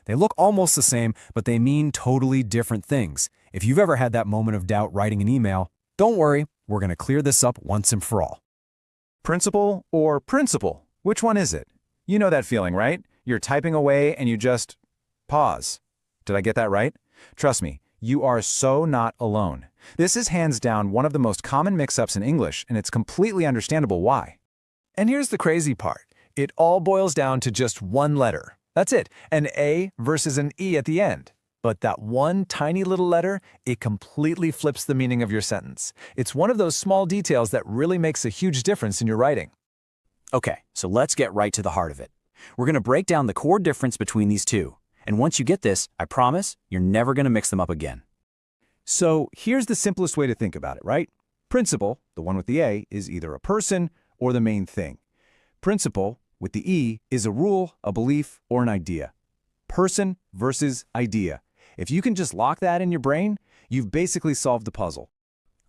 They look almost the same, but they mean totally different things. If you've ever had that moment of doubt writing an email, don't worry, we're going to clear this up once and for all. Principal or principal? Which one is it? You know that feeling, right? You're typing away and you just pause. Did I get that right? Trust me, you are so not alone. This is hands down one of the most common mix-ups in English, and it's completely understandable why. And here's the crazy part. It all boils down to just one letter. That's it, an A versus an E at the end. But that one tiny little letter, it completely flips the meaning of your sentence. It's one of those small details that really makes a huge difference in your writing. Okay, so let's get right to the heart of it. We're going to break down the core difference between these two. And once you get this, I promise, you're never going to mix them up again. So here's the simplest way to think about it, right? Principal, the one with the A, is either a person or the main thing. Principle, with the E, is a rule, a belief, or an idea. Person versus idea. If you can just lock that in your brain, you've basically solved the puzzle.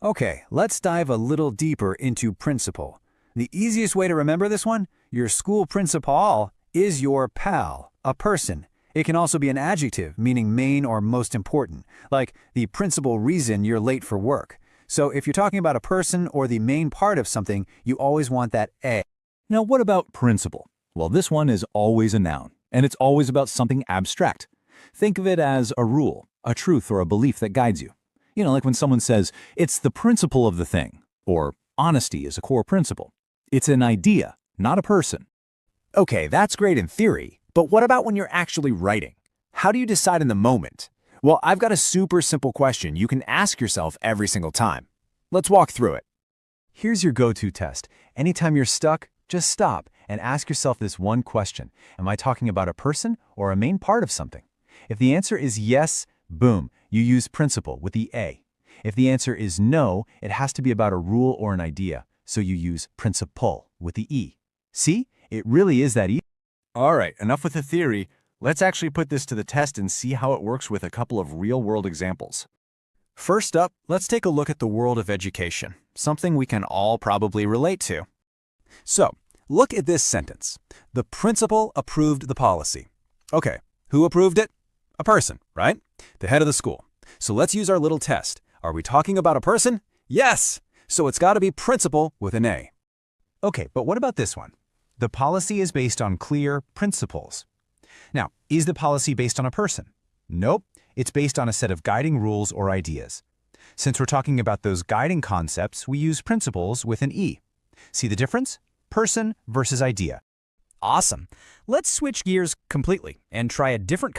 Okay, let's dive a little deeper into principal. The easiest way to remember this one, your school principal is your pal, a person. It can also be an adjective, meaning main or most important, like the principal reason you're late for work. So if you're talking about a person or the main part of something, you always want that A. Now, what about principle? Well, this one is always a noun, and it's always about something abstract. Think of it as a rule, a truth, or a belief that guides you. You know, like when someone says, it's the principle of the thing, or honesty is a core principle. It's an idea, not a person. Okay, that's great in theory, but what about when you're actually writing? How do you decide in the moment? Well, I've got a super simple question you can ask yourself every single time. Let's walk through it. Here's your go-to test. Anytime you're stuck, just stop and ask yourself this one question. Am I talking about a person or a main part of something? If the answer is yes, boom, you use principle with the A. If the answer is no, it has to be about a rule or an idea, so you use principle with the E. See? It really is that easy. All right, enough with the theory. Let's actually put this to the test and see how it works with a couple of real-world examples. First up, let's take a look at the world of education, something we can all probably relate to. So, look at this sentence. The principal approved the policy. Okay, who approved it? A person, right? The head of the school. So let's use our little test. Are we talking about a person? Yes! So it's got to be principal with an A. Okay, but what about this one? The policy is based on clear principles. Now, is the policy based on a person? Nope, it's based on a set of guiding rules or ideas. Since we're talking about those guiding concepts, we use principles with an E. See the difference? Person versus idea. Awesome. Let's switch gears completely and try a different